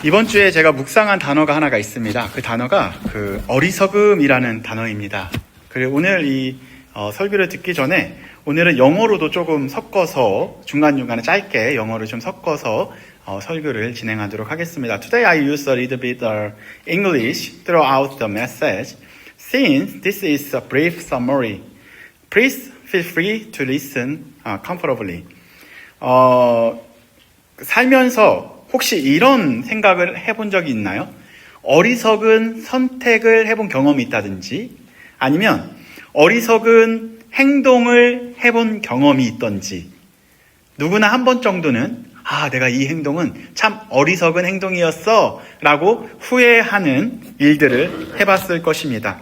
이번 주에 제가 묵상한 단어가 하나가 있습니다. 그 단어가 어리석음이라는 단어입니다. 그리고 오늘 이 설교를 듣기 전에 오늘은 영어로도 조금 섞어서 중간중간에 짧게 영어를 좀 섞어서 설교를 진행하도록 하겠습니다. Today I use a little bit of English throughout the message. Since this is a brief summary, please feel free to listen comfortably. 살면서 혹시 이런 생각을 해본 적이 있나요? 어리석은 선택을 해본 경험이 있다든지 아니면 어리석은 행동을 해본 경험이 있던지 누구나 한 번 정도는 내가 이 행동은 참 어리석은 행동이었어 라고 후회하는 일들을 해봤을 것입니다.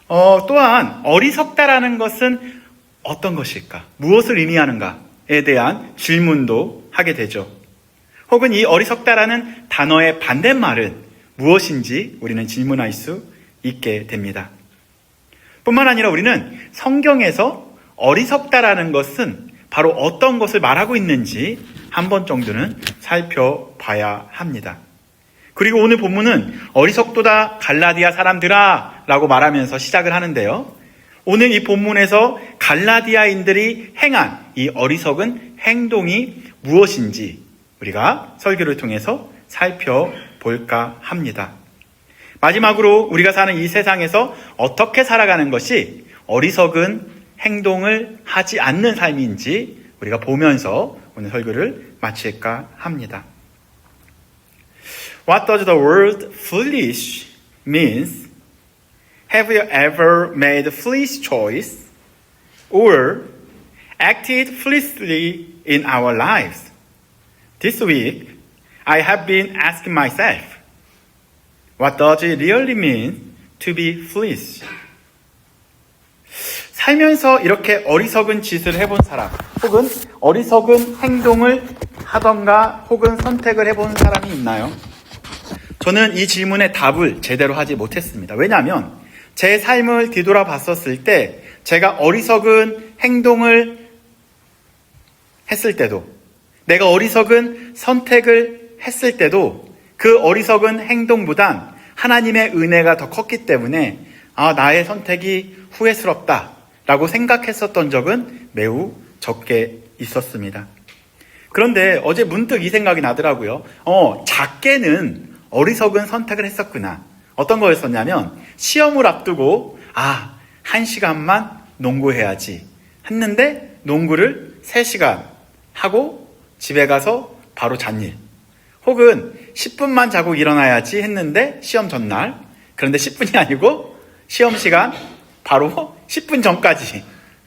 또한 어리석다라는 것은 어떤 것일까? 무엇을 의미하는가에 대한 질문도 하게 되죠. 혹은 이 어리석다라는 단어의 반대말은 무엇인지 우리는 질문할 수 있게 됩니다. 뿐만 아니라 우리는 성경에서 어리석다라는 것은 바로 어떤 것을 말하고 있는지 한 번 정도는 살펴봐야 합니다. 그리고 오늘 본문은 어리석도다 갈라디아 사람들아 라고 말하면서 시작을 하는데요. 오늘 이 본문에서 갈라디아인들이 행한 이 어리석은 행동이 무엇인지 우리가 설교를 통해서 살펴볼까 합니다. 마지막으로 우리가 사는 이 세상에서 어떻게 살아가는 것이 어리석은 행동을 하지 않는 삶인지 우리가 보면서 오늘 설교를 마칠까 합니다. What does the word foolish means? Have you ever made a foolish choice or acted foolishly in our lives? This week, I have been asking myself, what does it really mean to be foolish? 살면서 이렇게 어리석은 짓을 해본 사람, 혹은 어리석은 행동을 하던가 혹은 선택을 해본 사람이 있나요? 저는 이 질문의 답을 제대로 하지 못했습니다. 왜냐하면 제 삶을 뒤돌아봤었을 때 제가 어리석은 행동을 했을 때도 내가 어리석은 선택을 했을 때도 그 어리석은 행동보단 하나님의 은혜가 더 컸기 때문에 나의 선택이 후회스럽다 라고 생각했었던 적은 매우 적게 있었습니다. 그런데 어제 문득 이 생각이 나더라고요. 작게는 어리석은 선택을 했었구나. 어떤 거였었냐면 시험을 앞두고 1시간만 농구해야지 했는데 농구를 3시간 하고 집에 가서 바로 잔일. 혹은 10분만 자고 일어나야지 했는데 시험 전날. 그런데 10분이 아니고 시험 시간 바로 10분 전까지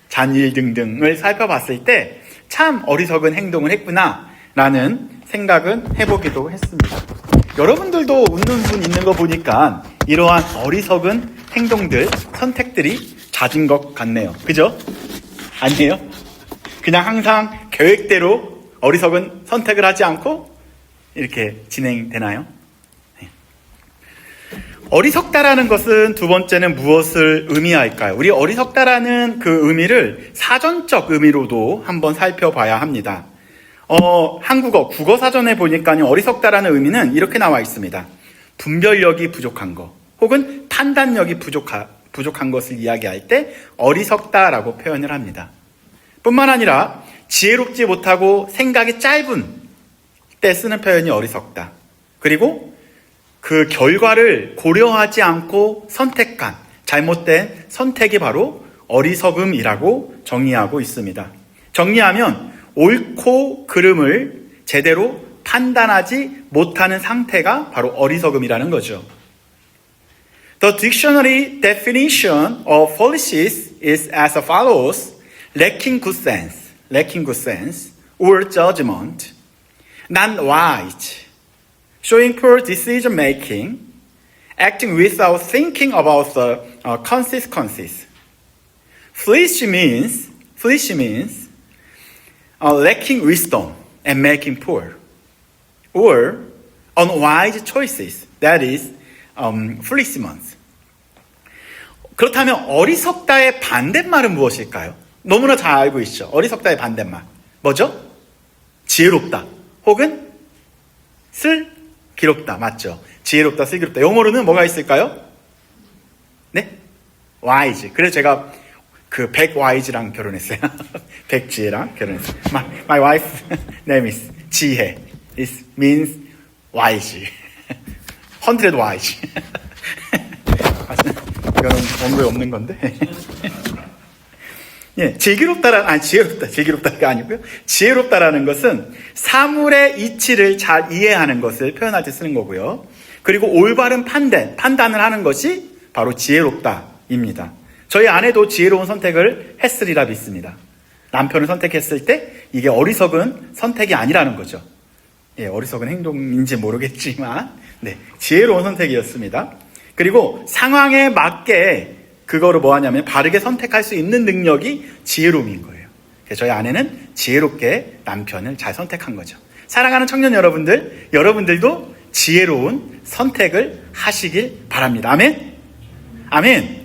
잔일 등등을 살펴봤을 때 참 어리석은 행동을 했구나 라는 생각은 해보기도 했습니다. 여러분들도 웃는 분 있는 거 보니까 이러한 어리석은 행동들, 선택들이 잦은 것 같네요. 그죠? 아니에요? 그냥 항상 계획대로 어리석은 선택을 하지 않고 이렇게 진행되나요? 네. 어리석다라는 것은 두 번째는 무엇을 의미할까요? 우리 어리석다라는 그 의미를 사전적 의미로도 한번 살펴봐야 합니다. 한국어 국어사전에 보니까요, 어리석다라는 의미는 이렇게 나와 있습니다. 분별력이 부족한 것, 혹은 판단력이 부족한 것을 이야기할 때 어리석다라고 표현을 합니다. 뿐만 아니라 지혜롭지 못하고 생각이 짧은 때 쓰는 표현이 어리석다. 그리고 그 결과를 고려하지 않고 선택한 잘못된 선택이 바로 어리석음이라고 정의하고 있습니다. 정리하면 옳고 그름을 제대로 판단하지 못하는 상태가 바로 어리석음이라는 거죠. The dictionary definition of foolishness is as follows: lacking good sense or judgment, not wise, showing poor decision making, acting without thinking about the consequences. Foolish means lacking wisdom and making poor, or unwise choices, that is, foolishness. 그렇다면 어리석다의 반대말은 무엇일까요? 너무나 잘 알고 있죠. 어리석다의 반대말 뭐죠? 지혜롭다 혹은 기롭다. 맞죠? 지혜롭다, 슬기롭다. 영어로는 뭐가 있을까요? 네? wise. 그래서 제가 그 백와이즈랑 결혼했어요. 백지혜랑 결혼했어요. My wife name is 지혜. It means wise. 100 wise. 이거는 원고에 없는 건데. 예, 지혜롭다가 아니고요. 지혜롭다라는 것은 사물의 이치를 잘 이해하는 것을 표현할 때 쓰는 거고요. 그리고 올바른 판단을 하는 것이 바로 지혜롭다입니다. 저희 아내도 지혜로운 선택을 했으리라 믿습니다. 남편을 선택했을 때 이게 어리석은 선택이 아니라는 거죠. 예, 어리석은 행동인지 모르겠지만, 네, 지혜로운 선택이었습니다. 그리고 상황에 맞게 그거를 뭐 하냐면 바르게 선택할 수 있는 능력이 지혜로움인 거예요. 그래서 저희 아내는 지혜롭게 남편을 잘 선택한 거죠. 사랑하는 청년 여러분들, 여러분들도 지혜로운 선택을 하시길 바랍니다. 아멘? 아멘.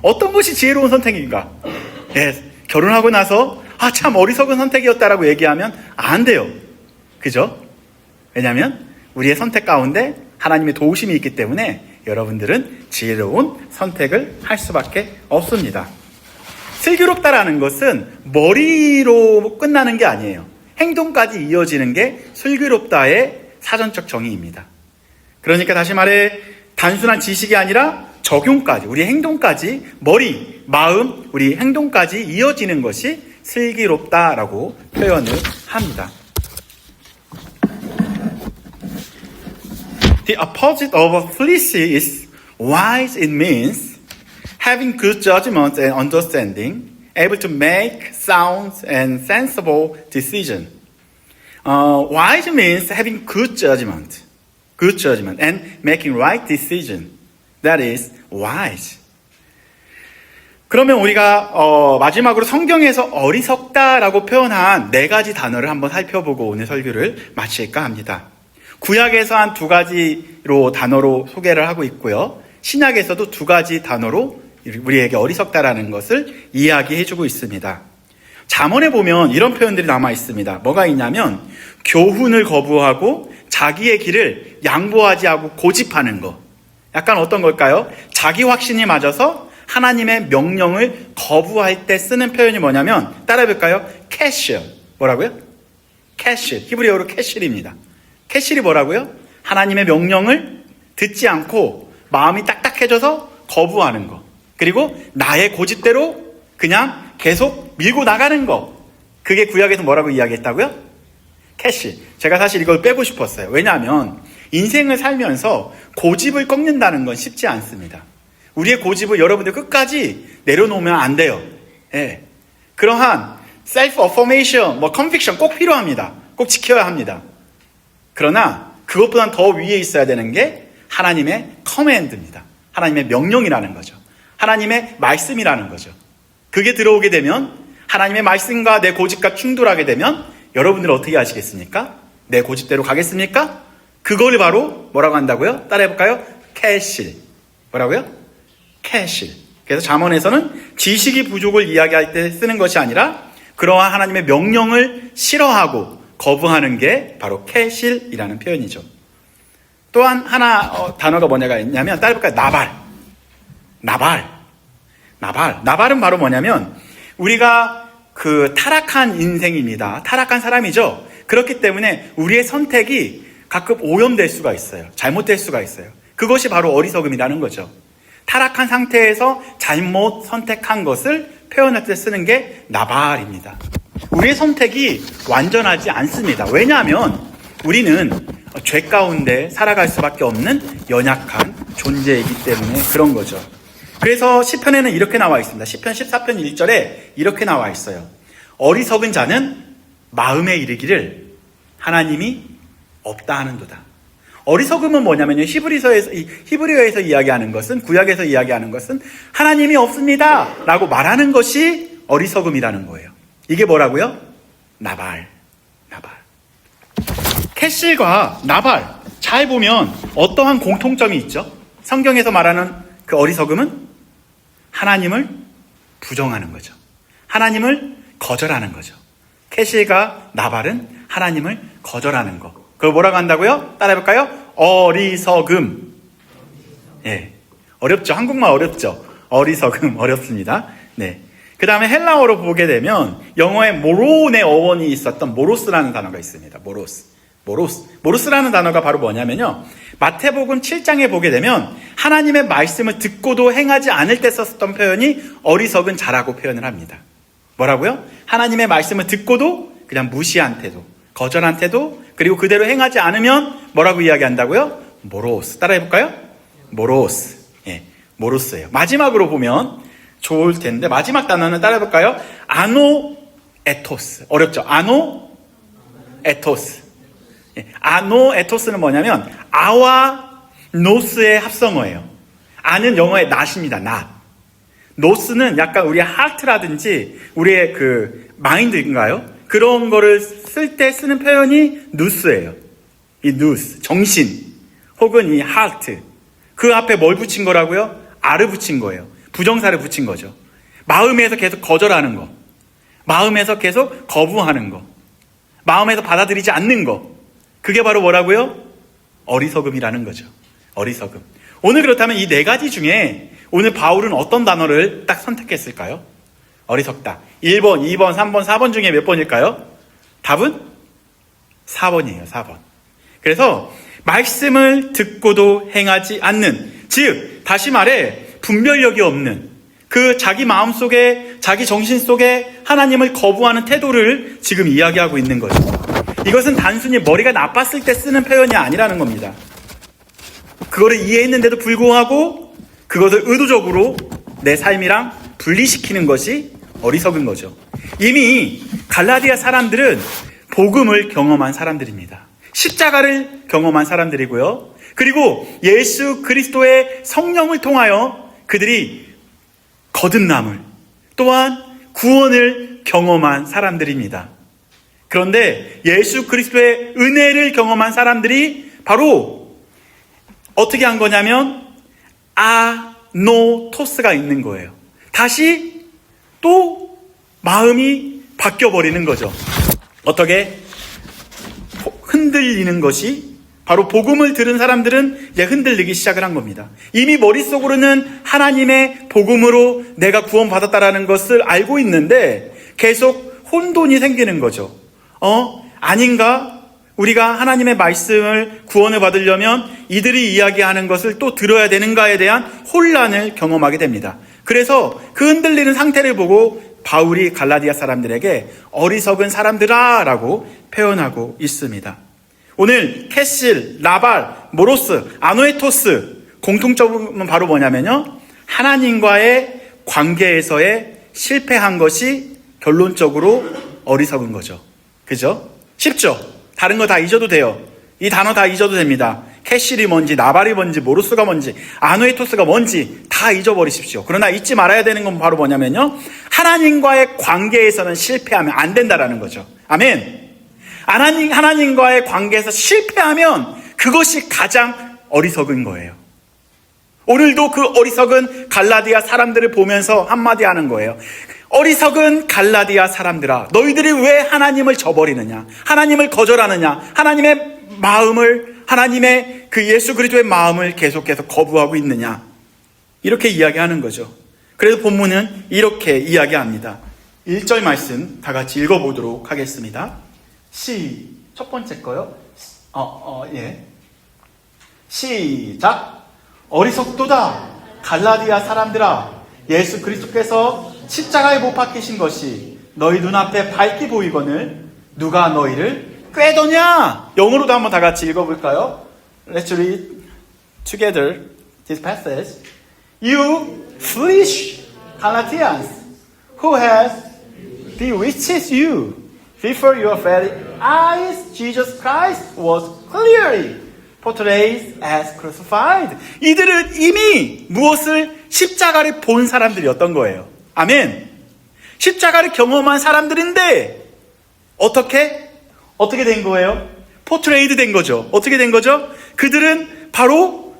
어떤 것이 지혜로운 선택인가? 네, 결혼하고 나서 참 어리석은 선택이었다라고 얘기하면 안 돼요. 그죠? 왜냐하면 우리의 선택 가운데 하나님의 도우심이 있기 때문에 여러분들은 지혜로운 선택을 할 수밖에 없습니다. 슬기롭다라는 것은 머리로 끝나는 게 아니에요. 행동까지 이어지는 게 슬기롭다의 사전적 정의입니다. 그러니까 다시 말해 단순한 지식이 아니라 적용까지, 우리 행동까지, 머리, 마음, 우리 행동까지 이어지는 것이 슬기롭다라고 표현을 합니다. The opposite of foolish is wise. It means having good judgment and understanding, able to make sound and sensible decision. Wise means having good judgment and making right decision. That is wise. 그러면 우리가 마지막으로 성경에서 어리석다라고 표현한 4가지 단어를 한번 살펴보고 오늘 설교를 마칠까 합니다. 구약에서 한 2가지로 단어로 소개를 하고 있고요. 신약에서도 2가지 단어로 우리에게 어리석다라는 것을 이야기해주고 있습니다. 잠언에 보면 이런 표현들이 남아 있습니다. 뭐가 있냐면 교훈을 거부하고 자기의 길을 양보하지 않고 고집하는 것. 약간 어떤 걸까요? 자기 확신이 맞아서 하나님의 명령을 거부할 때 쓰는 표현이 뭐냐면 따라해볼까요? 캐실. 뭐라고요? 캐실. 히브리어로 캐실입니다. 캐실이 뭐라고요? 하나님의 명령을 듣지 않고 마음이 딱딱해져서 거부하는 거. 그리고 나의 고집대로 그냥 계속 밀고 나가는 거. 그게 구약에서 뭐라고 이야기했다고요? 캐실. 제가 사실 이걸 빼고 싶었어요. 왜냐하면 인생을 살면서 고집을 꺾는다는 건 쉽지 않습니다. 우리의 고집을 여러분들 끝까지 내려놓으면 안 돼요. 예. 그러한 self-affirmation, conviction 꼭 필요합니다. 꼭 지켜야 합니다. 그러나 그것보단 더 위에 있어야 되는 게 하나님의 커맨드입니다. 하나님의 명령이라는 거죠. 하나님의 말씀이라는 거죠. 그게 들어오게 되면 하나님의 말씀과 내 고집과 충돌하게 되면 여러분들은 어떻게 하시겠습니까? 내 고집대로 가겠습니까? 그걸 바로 뭐라고 한다고요? 따라해볼까요? 캐실. 뭐라고요? 캐실. 그래서 잠언에서는 지식이 부족을 이야기할 때 쓰는 것이 아니라 그러한 하나님의 명령을 싫어하고 거부하는 게 바로 캐실이라는 표현이죠. 또한 하나 단어가 뭐냐가 있냐면 따라해볼까요? 나발은 바로 뭐냐면 우리가 그 타락한 인생입니다. 타락한 사람이죠. 그렇기 때문에 우리의 선택이 가끔 오염될 수가 있어요. 잘못될 수가 있어요. 그것이 바로 어리석음이라는 거죠. 타락한 상태에서 잘못 선택한 것을 표현할 때 쓰는 게 나발입니다. 우리의 선택이 완전하지 않습니다. 왜냐하면 우리는 죄 가운데 살아갈 수밖에 없는 연약한 존재이기 때문에 그런 거죠. 그래서 시편에는 이렇게 나와 있습니다. 시편 14편 1절에 이렇게 나와 있어요. 어리석은 자는 마음에 이르기를 하나님이 없다 하는도다. 어리석음은 뭐냐면요. 히브리어에서 이야기하는 것은, 구약에서 이야기하는 것은 하나님이 없습니다 라고 말하는 것이 어리석음이라는 거예요. 이게 뭐라고요? 나발. 캐실과 나발, 잘 보면 어떠한 공통점이 있죠? 성경에서 말하는 그 어리석음은 하나님을 부정하는 거죠. 하나님을 거절하는 거죠. 캐실과 나발은 하나님을 거절하는 거. 그걸 뭐라고 한다고요? 따라해볼까요? 어리석음. 예. 어렵죠? 한국말 어렵죠? 어리석음 어렵습니다. 네. 그 다음에 헬라어로 보게 되면 영어에 모론의 어원이 있었던 모로스라는 단어가 있습니다. 모로스라는 단어가 바로 뭐냐면요. 마태복음 7장에 보게 되면 하나님의 말씀을 듣고도 행하지 않을 때 썼던 표현이 어리석은 자라고 표현을 합니다. 뭐라고요? 하나님의 말씀을 듣고도 그냥 무시한 태도, 거절한 태도, 그리고 그대로 행하지 않으면 뭐라고 이야기한다고요? 모로스. 따라해볼까요? 모로스. 예, 모로스예요. 마지막으로 보면 좋을 텐데 마지막 단어는 따라해볼까요? 아노에토스. 어렵죠? 아노에토스. 예, 아노에토스는 뭐냐면 아와 노스의 합성어예요. 아는 영어의 not입니다. not. 노스는 약간 우리의 하트라든지 우리의 그 마인드인가요? 그런 거를 쓸 때 쓰는 표현이 누스예요. 이 누스, 정신 혹은 이 하트. 그 앞에 뭘 붙인 거라고요? 아를 붙인 거예요. 부정사를 붙인 거죠. 마음에서 계속 거절하는 거. 마음에서 계속 거부하는 거. 마음에서 받아들이지 않는 거. 그게 바로 뭐라고요? 어리석음이라는 거죠. 어리석음. 오늘 그렇다면 이 네 가지 중에 오늘 바울은 어떤 단어를 딱 선택했을까요? 어리석다. 1번, 2번, 3번, 4번 중에 몇 번일까요? 답은 4번이에요. 4번. 그래서 말씀을 듣고도 행하지 않는, 즉 다시 말해 분별력이 없는 그 자기 마음속에 자기 정신 속에 하나님을 거부하는 태도를 지금 이야기하고 있는 거죠. 이것은 단순히 머리가 나빴을 때 쓰는 표현이 아니라는 겁니다. 그거를 이해했는데도 불구하고 그것을 의도적으로 내 삶이랑 분리시키는 것이 어리석은 거죠. 이미 갈라디아 사람들은 복음을 경험한 사람들입니다. 십자가를 경험한 사람들이고요. 그리고 예수 그리스도의 성령을 통하여 그들이 거듭남을 또한 구원을 경험한 사람들입니다. 그런데 예수 그리스도의 은혜를 경험한 사람들이 바로 어떻게 한 거냐면 아노토스가 있는 거예요. 다시 또 마음이 바뀌어버리는 거죠. 어떻게? 흔들리는 것이 바로 복음을 들은 사람들은 이제 흔들리기 시작을 한 겁니다. 이미 머릿속으로는 하나님의 복음으로 내가 구원받았다라는 것을 알고 있는데 계속 혼돈이 생기는 거죠. 아닌가? 우리가 하나님의 말씀을 구원을 받으려면 이들이 이야기하는 것을 또 들어야 되는가에 대한 혼란을 경험하게 됩니다. 그래서 그 흔들리는 상태를 보고 바울이 갈라디아 사람들에게 어리석은 사람들아 라고 표현하고 있습니다. 오늘 캐실, 라발, 모로스, 아노에토스 공통점은 바로 뭐냐면요. 하나님과의 관계에서의 실패한 것이 결론적으로 어리석은 거죠. 그죠? 쉽죠? 다른 거 다 잊어도 돼요. 이 단어 다 잊어도 됩니다. 캐실이 뭔지, 나발이 뭔지, 모로스가 뭔지, 아노에토스가 뭔지 다 잊어버리십시오. 그러나 잊지 말아야 되는 건 바로 뭐냐면요. 하나님과의 관계에서는 실패하면 안 된다라는 거죠. 아멘. 하나님과의 관계에서 실패하면 그것이 가장 어리석은 거예요. 오늘도 그 어리석은 갈라디아 사람들을 보면서 한마디 하는 거예요. 어리석은 갈라디아 사람들아, 너희들이 왜 하나님을 저버리느냐? 하나님을 거절하느냐? 하나님의 마음을, 하나님의 그 예수 그리스도의 마음을 계속해서 거부하고 있느냐? 이렇게 이야기하는 거죠. 그래서 본문은 이렇게 이야기합니다. 1절 말씀 다 같이 읽어보도록 하겠습니다. 첫 번째 거요. 예. 시작. 어리석도다. 갈라디아 사람들아, 예수 그리스도께서 십자가에 못 박히신 것이 너희 눈앞에 밝게 보이거늘 누가 너희를 꾀더냐? 영어로도 한번 다 같이 읽어볼까요? Let's read together this passage. You foolish Galatians, who has bewitched you? Before your very eyes, Jesus Christ was clearly portrayed as crucified. 이들은 이미 무엇을? 십자가를 본 사람들이었던 거예요. 아멘. 십자가를 경험한 사람들인데 어떻게 된 거예요? 포트레이드 된 거죠. 어떻게 된 거죠? 그들은 바로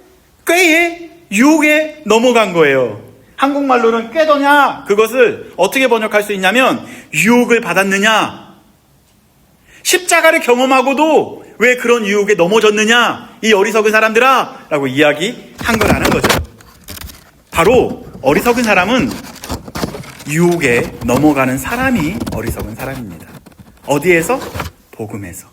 꾀의 유혹에 넘어간 거예요. 한국말로는 꾀더냐? 그것을 어떻게 번역할 수 있냐면 유혹을 받았느냐? 십자가를 경험하고도 왜 그런 유혹에 넘어졌느냐? 이 어리석은 사람들아! 라고 이야기한 거라는 거죠. 바로 어리석은 사람은 유혹에 넘어가는 사람이 어리석은 사람입니다. 어디에서? 복음에서.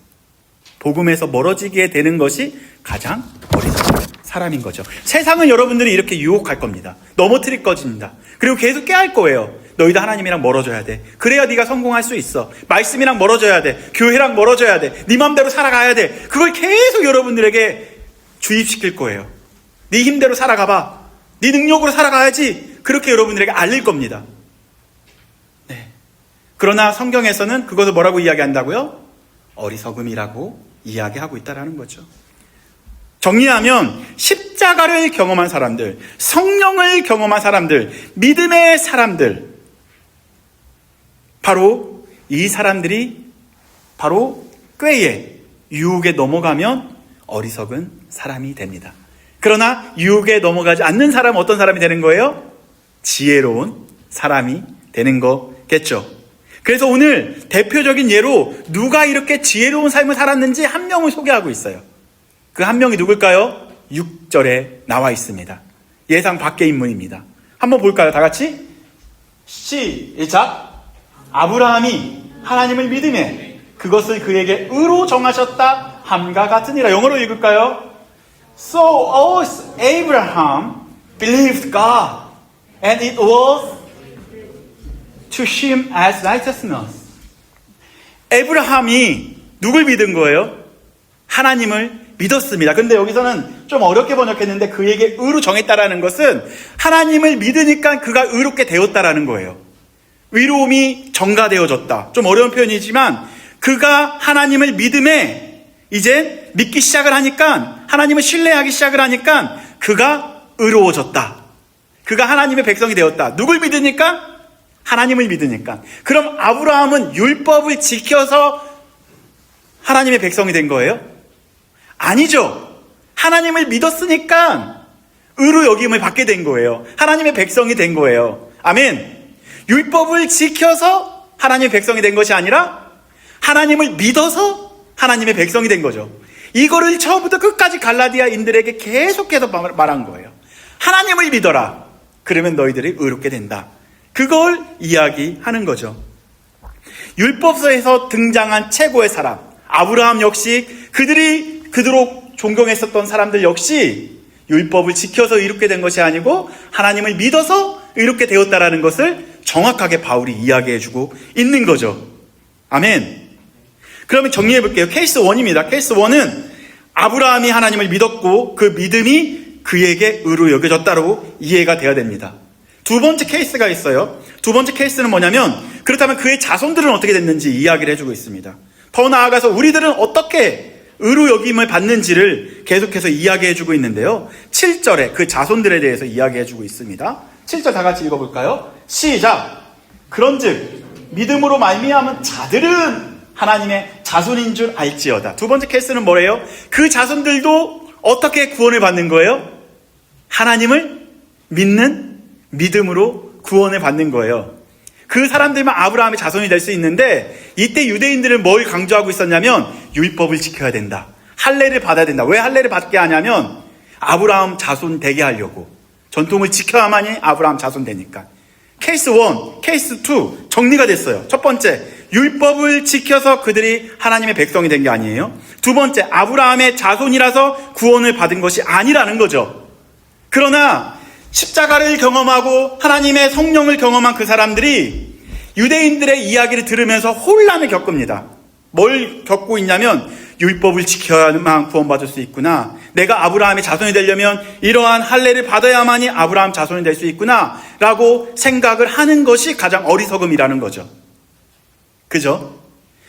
복음에서 멀어지게 되는 것이 가장 어리석은 사람인 거죠. 세상은 여러분들이 이렇게 유혹할 겁니다. 넘어뜨릴 것입니다. 그리고 계속 깨할 거예요. 너희도 하나님이랑 멀어져야 돼. 그래야 네가 성공할 수 있어. 말씀이랑 멀어져야 돼. 교회랑 멀어져야 돼. 네 맘대로 살아가야 돼. 그걸 계속 여러분들에게 주입시킬 거예요. 네 힘대로 살아가봐. 네 능력으로 살아가야지. 그렇게 여러분들에게 알릴 겁니다. 네. 그러나 성경에서는 그것을 뭐라고 이야기한다고요? 어리석음이라고 이야기하고 있다는 거죠. 정리하면 십자가를 경험한 사람들, 성령을 경험한 사람들, 믿음의 사람들, 바로 이 사람들이 바로 꾀에 유혹에 넘어가면 어리석은 사람이 됩니다. 그러나 유혹에 넘어가지 않는 사람은 어떤 사람이 되는 거예요? 지혜로운 사람이 되는 거겠죠. 그래서 오늘 대표적인 예로 누가 이렇게 지혜로운 삶을 살았는지 한 명을 소개하고 있어요. 그 한 명이 누굴까요? 6절에 나와 있습니다. 예상 밖의 인물입니다. 한번 볼까요? 다 같이? 시작! 아브라함이 하나님을 믿음에 그것을 그에게 의로 정하셨다 함과 같으니라. 영어로 읽을까요? So also Abraham believed God, and it was to him as righteousness. 에브라함이 누굴 믿은 거예요? 하나님을 믿었습니다. 근데 여기서는 좀 어렵게 번역했는데 그에게 의로 정했다라는 것은 하나님을 믿으니까 그가 의롭게 되었다라는 거예요. 의로움이 전가되어졌다. 좀 어려운 표현이지만 그가 하나님을 믿음에 이제 믿기 시작을 하니까, 하나님을 신뢰하기 시작을 하니까 그가 의로워졌다. 그가 하나님의 백성이 되었다. 누굴 믿으니까? 하나님을 믿으니까. 그럼 아브라함은 율법을 지켜서 하나님의 백성이 된 거예요? 아니죠. 하나님을 믿었으니까 의로 여김을 받게 된 거예요. 하나님의 백성이 된 거예요. 아멘. 율법을 지켜서 하나님의 백성이 된 것이 아니라 하나님을 믿어서 하나님의 백성이 된 거죠. 이거를 처음부터 끝까지 갈라디아인들에게 계속해서 말한 거예요. 하나님을 믿어라. 그러면 너희들이 의롭게 된다. 그걸 이야기하는 거죠. 율법서에서 등장한 최고의 사람 아브라함 역시 그들이 그토록 존경했었던 사람들 역시 율법을 지켜서 의롭게 된 것이 아니고 하나님을 믿어서 의롭게 되었다라는 것을 정확하게 바울이 이야기해주고 있는 거죠. 아멘. 그러면 정리해 볼게요. 케이스 1입니다. 케이스 1은 아브라함이 하나님을 믿었고 그 믿음이 그에게 의로 여겨졌다고 이해가 돼야 됩니다. 두 번째 케이스가 있어요. 두 번째 케이스는 뭐냐면 그렇다면 그의 자손들은 어떻게 됐는지 이야기를 해주고 있습니다. 더 나아가서 우리들은 어떻게 의로 여김을 받는지를 계속해서 이야기해주고 있는데요. 7절에 그 자손들에 대해서 이야기해주고 있습니다. 7절 다 같이 읽어볼까요? 시작! 그런즉 믿음으로 말미암은 자들은 하나님의 자손인 줄 알지어다. 두 번째 케이스는 뭐래요? 그 자손들도 어떻게 구원을 받는 거예요? 하나님을 믿는 믿음으로 구원을 받는 거예요. 그 사람들만 아브라함의 자손이 될 수 있는데 이때 유대인들은 뭘 강조하고 있었냐면 율법을 지켜야 된다. 할례를 받아야 된다. 왜 할례를 받게 하냐면 아브라함 자손 되게 하려고. 전통을 지켜야만이 아브라함 자손 되니까. 케이스 1, 케이스 2 정리가 됐어요. 첫 번째, 율법을 지켜서 그들이 하나님의 백성이 된 게 아니에요. 두 번째, 아브라함의 자손이라서 구원을 받은 것이 아니라는 거죠. 그러나 십자가를 경험하고 하나님의 성령을 경험한 그 사람들이 유대인들의 이야기를 들으면서 혼란을 겪습니다. 뭘 겪고 있냐면 율법을 지켜야만 구원받을 수 있구나. 내가 아브라함의 자손이 되려면 이러한 할례를 받아야만이 아브라함 자손이 될 수 있구나 라고 생각을 하는 것이 가장 어리석음이라는 거죠. 그죠?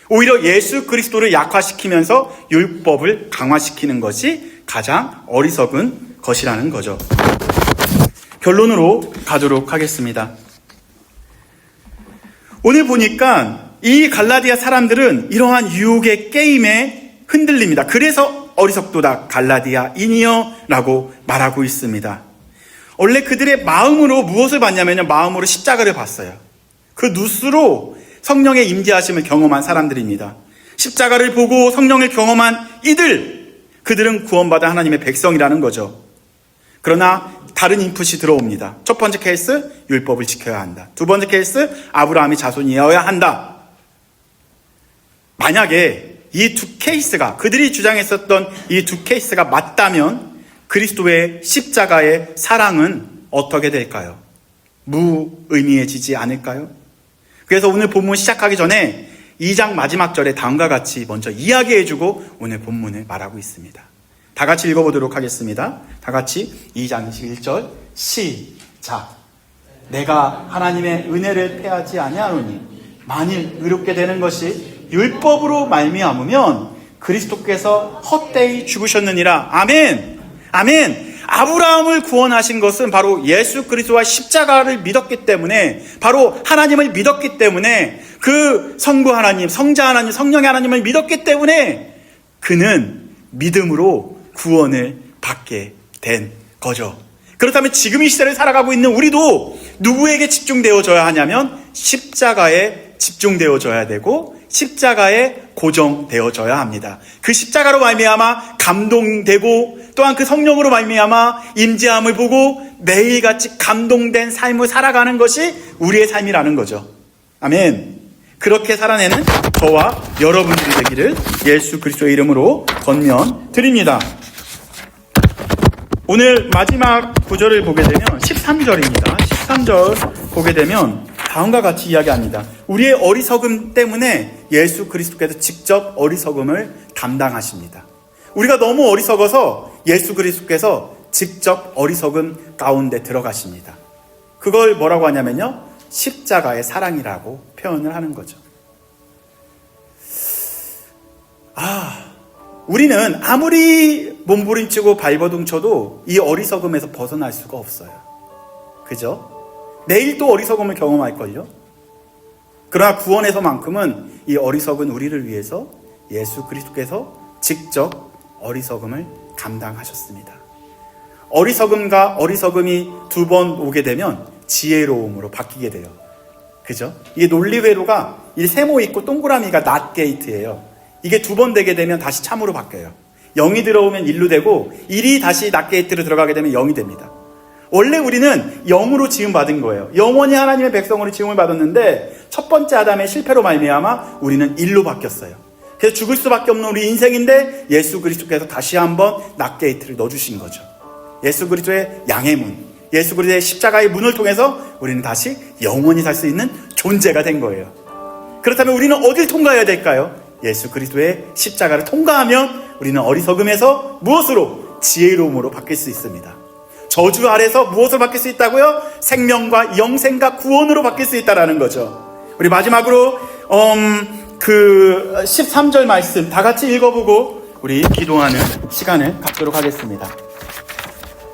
오히려 예수 그리스도를 약화시키면서 율법을 강화시키는 것이 가장 어리석은 것이라는 거죠. 결론으로 가도록 하겠습니다. 오늘 보니까 이 갈라디아 사람들은 이러한 유혹의 게임에 흔들립니다. 그래서 어리석도다 갈라디아인이여 라고 말하고 있습니다. 원래 그들의 마음으로 무엇을 봤냐면요, 마음으로 십자가를 봤어요. 그 누스로 성령의 임재하심을 경험한 사람들입니다. 십자가를 보고 성령을 경험한 그들은 구원받은 하나님의 백성이라는 거죠. 그러나 다른 인풋이 들어옵니다. 첫 번째 케이스, 율법을 지켜야 한다. 두 번째 케이스, 아브라함의 자손이어야 한다. 만약에 이 두 케이스가, 그들이 주장했었던 이 두 케이스가 맞다면 그리스도의 십자가의 사랑은 어떻게 될까요? 무의미해지지 않을까요? 그래서 오늘 본문 시작하기 전에 2장 마지막 절에 다음과 같이 먼저 이야기해주고 오늘 본문을 말하고 있습니다. 다 같이 읽어보도록 하겠습니다. 다 같이 2장 21절 시작. 내가 하나님의 은혜를 패하지 아니하노니 만일 의롭게 되는 것이 율법으로 말미암으면 그리스도께서 헛되이 죽으셨느니라. 아멘. 아멘. 아브라함을 구원하신 것은 바로 예수 그리스도와 십자가를 믿었기 때문에, 바로 하나님을 믿었기 때문에, 그 성부 하나님, 성자 하나님, 성령의 하나님을 믿었기 때문에 그는 믿음으로 구원을 받게 된 거죠. 그렇다면 지금 이 시대를 살아가고 있는 우리도 누구에게 집중되어져야 하냐면 십자가에 집중되어져야 되고 십자가에 고정되어져야 합니다. 그 십자가로 말미암아 감동되고 또한 그 성령으로 말미암아 임재함을 보고 매일같이 감동된 삶을 살아가는 것이 우리의 삶이라는 거죠. 아멘. 그렇게 살아내는 저와 여러분들이 되기를 예수 그리스도의 이름으로 권면드립니다. 오늘 마지막 구절을 보게 되면 13절입니다. 13절 보게 되면 다음과 같이 이야기합니다. 우리의 어리석음 때문에 예수 그리스도께서 직접 어리석음을 담당하십니다. 우리가 너무 어리석어서 예수 그리스도께서 직접 어리석음 가운데 들어가십니다. 그걸 뭐라고 하냐면요, 십자가의 사랑이라고 표현을 하는 거죠. 우리는 아무리 몸부림치고 발버둥 쳐도 이 어리석음에서 벗어날 수가 없어요. 그죠? 내일 또 어리석음을 경험할걸요? 그러나 구원에서만큼은 이 어리석은 우리를 위해서 예수 그리스도께서 직접 어리석음을 감당하셨습니다. 어리석음과 어리석음이 두 번 오게 되면 지혜로움으로 바뀌게 돼요. 그죠? 이게 논리회로가 이 세모 있고 동그라미가 낫 게이트예요. 이게 두 번 되게 되면 다시 참으로 바뀌어요. 0이 들어오면 1로 되고 1이 다시 낫 게이트로 들어가게 되면 0이 됩니다. 원래 우리는 0으로 지음받은 거예요. 영원히 하나님의 백성으로 지음을 받았는데 첫 번째 아담의 실패로 말미암아 우리는 1로 바뀌었어요. 그래서 죽을 수밖에 없는 우리 인생인데 예수 그리스도께서 다시 한번 낫 게이트를 넣어주신 거죠. 예수 그리스도의 양의 문, 예수 그리스도의 십자가의 문을 통해서 우리는 다시 영원히 살 수 있는 존재가 된 거예요. 그렇다면 우리는 어딜 통과해야 될까요? 예수 그리스도의 십자가를 통과하면 우리는 어리석음에서 무엇으로? 지혜로움으로 바뀔 수 있습니다. 저주 아래서 무엇으로 바뀔 수 있다고요? 생명과 영생과 구원으로 바뀔 수 있다는 거죠. 우리 마지막으로 그 13절 말씀 다 같이 읽어보고 우리 기도하는 시간을 갖도록 하겠습니다.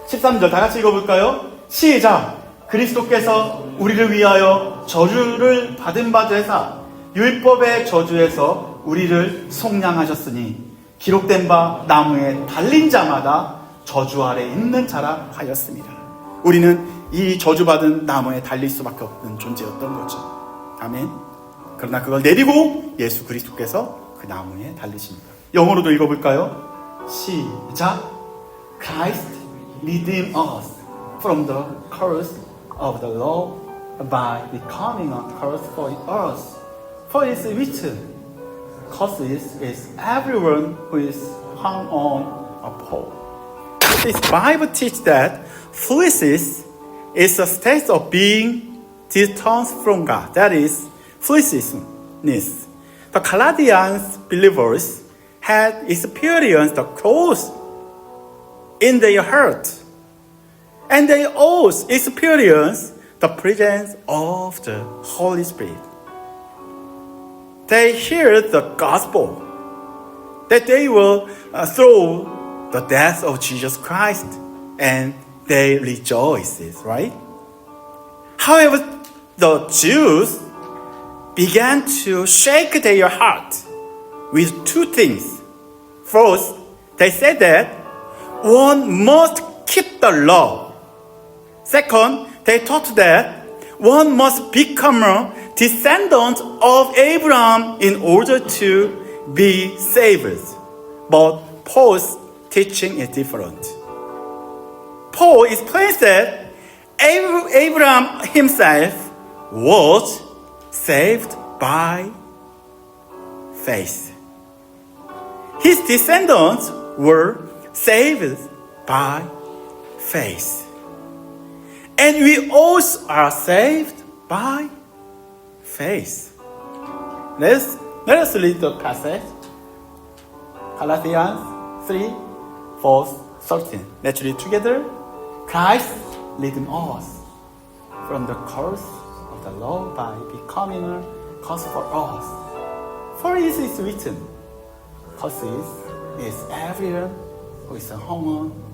13절 다 같이 읽어볼까요? 시작! 그리스도께서 우리를 위하여 저주를 받은 바 되사 율법의 저주에서 우리를 속량하셨으니 기록된 바 나무에 달린 자마다 저주 아래 있는 자라 하였습니다. 우리는 이 저주받은 나무에 달릴 수밖에 없는 존재였던 거죠. 아멘. 그러나 그걸 내리고 예수 그리스도께서 그 나무에 달리십니다. 영어로도 읽어볼까요? 시작. Christ redeemed us from the curse of the law by becoming a curse for us. For it is written, cursed is everyone who is hung on a pole. This Bible teaches that foolishness is a state of being distanced from God. That is foolishness. The Chaldeans believers had experienced the cross in their heart, and they also experienced the presence of the Holy Spirit. They heard the gospel that they were through the death of Jesus Christ, and they rejoiced, right? However, the Jews began to shake their heart with two things. First, they said that one must keep the law. Second, they taught that one must become a descendant of Abraham in order to be saved. But Paul's teaching is different. Paul explains that Abraham himself was saved by faith. His descendants were saved by faith. And we also are saved by faith. Let us read the passage. Galatians 3, verse 13. Let's read together. Christ redeemed us from the curse of the law by becoming a curse for us. For it is written, curses is everyone who is hung on